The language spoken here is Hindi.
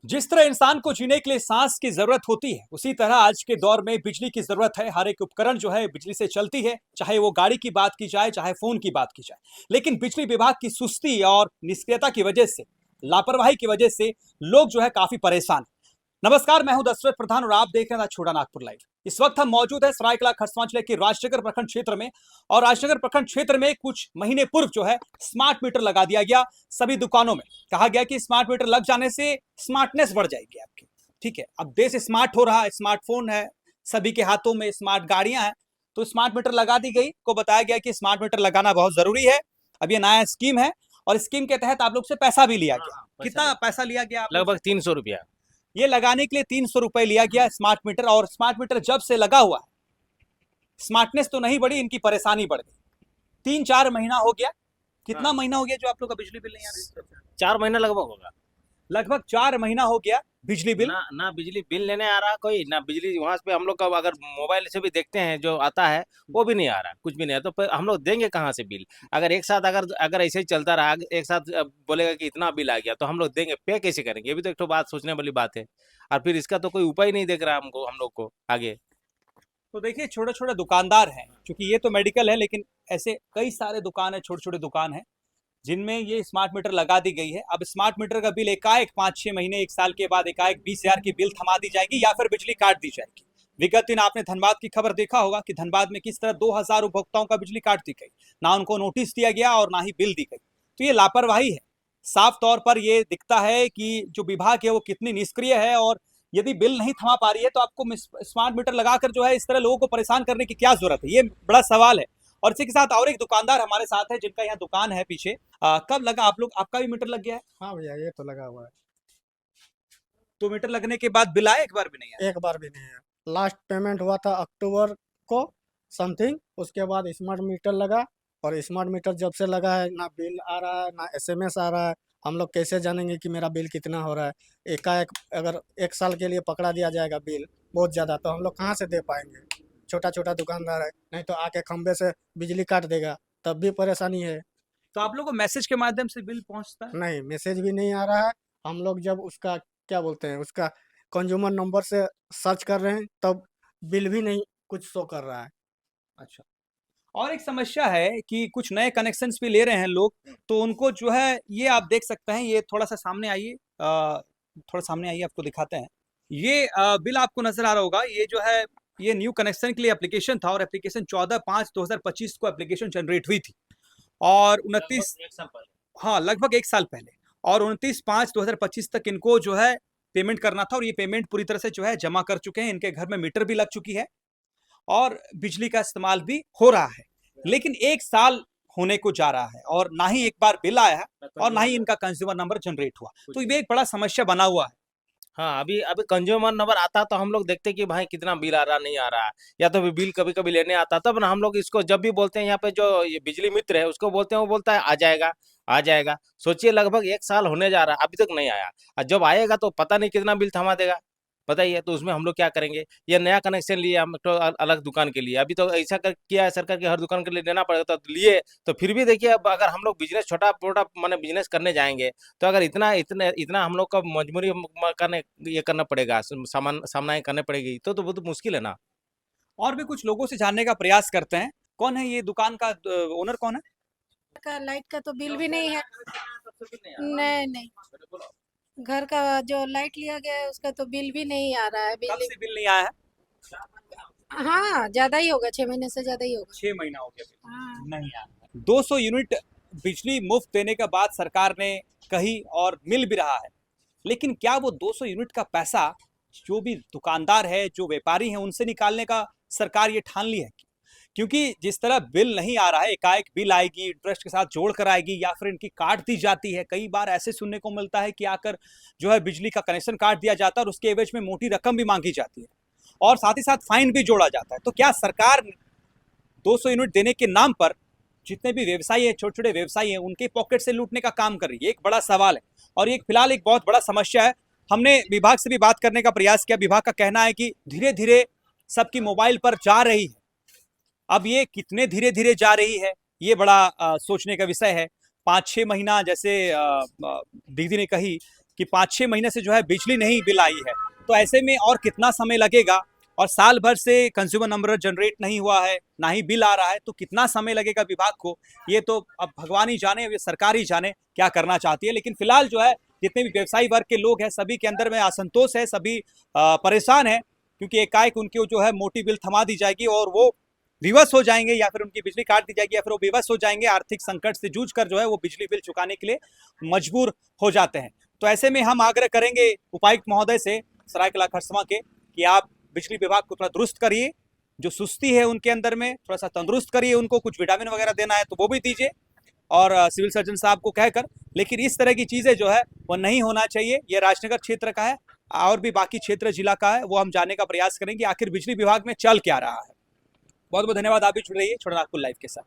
जिस तरह इंसान को जीने के लिए सांस की जरूरत होती है, उसी तरह आज के दौर में बिजली की जरूरत है। हर एक उपकरण जो है बिजली से चलती है, चाहे वो गाड़ी की बात की जाए, चाहे फोन की बात की जाए। लेकिन बिजली विभाग की सुस्ती और निष्क्रियता की वजह से, लापरवाही की वजह से लोग जो है काफी परेशान हैं। नमस्कार, मैं हूं दशरथ प्रधान और आप देख रहे हैं छोटा नागपुर लाइव। इस वक्त हम मौजूद है सरायकला खरसावां जिले के राजनगर प्रखंड क्षेत्र में। और राजनगर प्रखंड क्षेत्र में कुछ महीने पूर्व जो है स्मार्ट मीटर लगा दिया गया सभी दुकानों में। कहा गया कि स्मार्ट मीटर लग जाने से स्मार्टनेस बढ़ जाएगी आपकी। ठीक है, अब देश स्मार्ट हो रहा है, स्मार्टफोन है, सभी के हाथों में स्मार्ट गाड़ियां हैं, तो स्मार्ट मीटर लगा दी गई। को बताया गया कि स्मार्ट मीटर लगाना बहुत जरूरी है। अब ये नया स्कीम है और स्कीम के तहत आप लोग से पैसा भी लिया गया। कितना पैसा लिया गया आप लोग लगभग से? 300 रुपया। ये लगाने के लिए 300 रुपए लिया गया स्मार्ट मीटर। और स्मार्ट मीटर जब से लगा हुआ है, स्मार्टनेस तो नहीं बढ़ी, इनकी परेशानी बढ़ गई। 3-4 महीना हो गया। कितना हाँ। महीना हो गया जो आप लोग का बिजली बिल नहीं आ रही? 4 महीना लगभग होगा। लगभग 4 महीना हो गया बिजली बिल। ना ना बिजली बिल लेने आ रहा कोई, ना बिजली वहां पे हम लोग का अगर मोबाइल से भी देखते हैं जो आता है वो भी नहीं आ रहा, कुछ भी नहीं है। तो फिर हम लोग देंगे कहाँ से बिल? अगर एक साथ अगर अगर ऐसे ही चलता रहा, एक साथ बोलेगा कि इतना बिल आ गया तो हम लोग देंगे, पे कैसे करेंगे? ये भी तो एक तो बात सोचने वाली बात है। और फिर इसका तो कोई उपाय नहीं देख रहा हमको, हम लोग को आगे। तो देखिए, छोटे छोटे दुकानदार हैं, क्योंकि ये तो मेडिकल है, लेकिन ऐसे कई सारे दुकान है, छोटे छोटे दुकान है, जिनमें ये स्मार्ट मीटर लगा दी गई है। अब स्मार्ट मीटर का बिल एकाएक 5-6 महीने, 1 साल के बाद एकाएक 20,000 की बिल थमा दी जाएगी या फिर बिजली काट दी जाएगी। विगत दिन आपने धनबाद की खबर देखा होगा कि धनबाद में किस तरह 2,000 उपभोक्ताओं का बिजली काट दी गई। ना उनको नोटिस दिया गया और ना ही बिल दी गई। तो ये लापरवाही है। साफ तौर पर ये दिखता है कि जो विभाग है वो कितनी निष्क्रिय है। और यदि बिल नहीं थमा पा रही है तो आपको स्मार्ट मीटर लगाकर जो है इस तरह लोगों को परेशान करने की क्या जरूरत है, ये बड़ा सवाल है। और इसी के साथ और एक दुकानदार हमारे साथ है, जिनका यहाँ दुकान है पीछे। कब लगा आप लोग, आपका भी मीटर लग गया है? हाँ भैया, ये तो लगा हुआ है। तो मीटर लगने के बाद बिल आया? एक बार भी नहीं आया? एक बार भी नहीं है। लास्ट पेमेंट हुआ था अक्टूबर को समथिंग, उसके बाद स्मार्ट मीटर लगा। और स्मार्ट मीटर जब से लगा है, ना बिल आ रहा है ना एसएमएस आ रहा है। हम लोग कैसे जानेंगे कि मेरा बिल कितना हो रहा है? एकाएक अगर 1 साल के लिए पकड़ा दिया जाएगा बिल बहुत ज़्यादा, तो हम लोग कहाँ से दे पाएंगे? छोटा छोटा दुकानदार है, नहीं तो आके खंबे से बिजली काट देगा, तब भी परेशानी है। तो आप लोग को मैसेज के माध्यम से बिल पहुंचता है? नहीं, मैसेज भी नहीं आ रहा है। हम लोग जब उसका क्या बोलते हैं, उसका कंज्यूमर नंबर से सर्च कर रहे हैं, तब बिल भी नहीं कुछ शो कर रहा है। अच्छा। और एक समस्या है कि कुछ नए कनेक्शंस भी ले रहे हैं लोग, तो उनको जो है, ये आप देख सकते हैं, ये थोड़ा सा सामने आइए, थोड़ा सामने आइए, आपको दिखाते हैं। ये बिल आपको नजर आ रहा होगा, ये जो है ये न्यू कनेक्शन के लिए एप्लीकेशन था। और एप्लीकेशन 14/5/2025 को एप्लीकेशन जनरेट हुई थी। और 29, लगभग 1 साल पहले। हाँ, लगभग 1 साल पहले। और 29/5/2025 तक इनको जो है पेमेंट करना था। और ये पेमेंट पूरी तरह से जो है जमा कर चुके हैं। इनके घर में मीटर भी लग चुकी है और बिजली का इस्तेमाल भी हो रहा है। लेकिन 1 साल होने को जा रहा है और ना ही एक बार बिल आया है और ना ही इनका कंज्यूमर नंबर जनरेट हुआ। तो ये एक बड़ा समस्या बना हुआ है। हाँ, अभी अभी कंज्यूमर नंबर आता तो हम लोग देखते कि भाई कितना बिल आ रहा नहीं आ रहा। या तो बिल कभी कभी लेने आता, तब ना हम लोग इसको जब भी बोलते हैं यहाँ पे जो ये बिजली मित्र है उसको बोलते हैं, वो बोलता है आ जाएगा आ जाएगा। सोचिए लगभग 1 साल होने जा रहा है, अभी तक नहीं आया। और जब आएगा तो पता नहीं कितना बिल थमा देगा, बताइए। तो उसमें हम लोग क्या करेंगे? ये नया कनेक्शन लिए हम तो अलग दुकान के लिए, अभी तो ऐसा कर किया है सरकार की हर दुकान के लिए लेना पड़ेगा, तो लिए। तो फिर भी देखिए, अब अगर हम लोग बिजनेस छोटा मोटा माने बिजनेस करने जाएंगे, तो अगर इतना इतना इतना हम लोग का मजबूरी करने ये करना पड़ेगा, सामना करने पड़ेगी, तो वो तो मुश्किल है ना। और भी कुछ लोगों से जानने का प्रयास करते हैं। कौन है ये दुकान का ओनर, कौन है? का लाइट का तो बिल भी नहीं है। नहीं नहीं, घर का जो लाइट लिया गया है उसका तो बिल भी नहीं आ रहा है। कब बिल से बिल नहीं आया है? हाँ, ज्यादा ही होगा, 6 महीने से ज्यादा ही होगा। 6 महीना हो गया बिल हाँ। नहीं आया है। 200 यूनिट बिजली मुफ्त देने का बात सरकार ने कही और मिल भी रहा है। लेकिन क्या वो 200 यूनिट का पैसा जो भी दुकानदार है, जो व्यापारी हैं, उनसे निकालने का सरकार ये ठान ली है? क्योंकि जिस तरह बिल नहीं आ रहा है, एकाएक बिल आएगी, इंटरेस्ट के साथ जोड़ कर आएगी या फिर इनकी काट दी जाती है। कई बार ऐसे सुनने को मिलता है कि आकर जो है बिजली का कनेक्शन काट दिया जाता है और उसके एवज में मोटी रकम भी मांगी जाती है और साथ ही साथ फाइन भी जोड़ा जाता है। तो क्या सरकार 200 यूनिट देने के नाम पर जितने भी व्यवसायी है, छोटे छोटे व्यवसायी हैं, उनके पॉकेट से लूटने का काम कर रही है? एक बड़ा सवाल है और ये फिलहाल एक बहुत बड़ा समस्या है। हमने विभाग से भी बात करने का प्रयास किया। विभाग का कहना है कि धीरे धीरे सबकी मोबाइल पर जा रही है। अब ये कितने धीरे धीरे जा रही है, ये बड़ा सोचने का विषय है। 5-6 महीना, जैसे दीदी ने कही कि 5-6 महीने से जो है बिजली नहीं बिल आई है। तो ऐसे में और कितना समय लगेगा, और साल भर से कंज्यूमर नंबर जनरेट नहीं हुआ है, ना ही बिल आ रहा है, तो कितना समय लगेगा विभाग को, ये तो अब भगवान ही जाने, ये सरकार ही जाने क्या करना चाहती है। लेकिन फिलहाल जो है जितने भी व्यवसायी वर्ग के लोग हैं सभी के अंदर में असंतोष है, सभी परेशान है, क्योंकि एकाएक उनकी जो है मोटी बिल थमा दी जाएगी और वो विवश हो जाएंगे, या फिर उनकी बिजली काट दी जाएगी, या फिर वो विवश हो जाएंगे, आर्थिक संकट से जूझ कर जो है वो बिजली बिल चुकाने के लिए मजबूर हो जाते हैं। तो ऐसे में हम आग्रह करेंगे उपायुक्त महोदय से सरायकेला खरसावां के कि आप बिजली विभाग को थोड़ा दुरुस्त करिए, जो सुस्ती है उनके अंदर में थोड़ा सा तंदुरुस्त करिए, उनको कुछ विटामिन वगैरह देना है तो वो भी दीजिए, और सिविल सर्जन साहब को कहकर। लेकिन इस तरह की चीज़ें जो है वो नहीं होना चाहिए। ये राजनगर क्षेत्र का है, और भी बाकी क्षेत्र जिला का है, वो हम जानने का प्रयास करेंगे आखिर बिजली विभाग में चल क्या रहा है। बहुत बहुत धन्यवाद, आप भी जुड़ रही है छोटा नागपुर लाइव के साथ।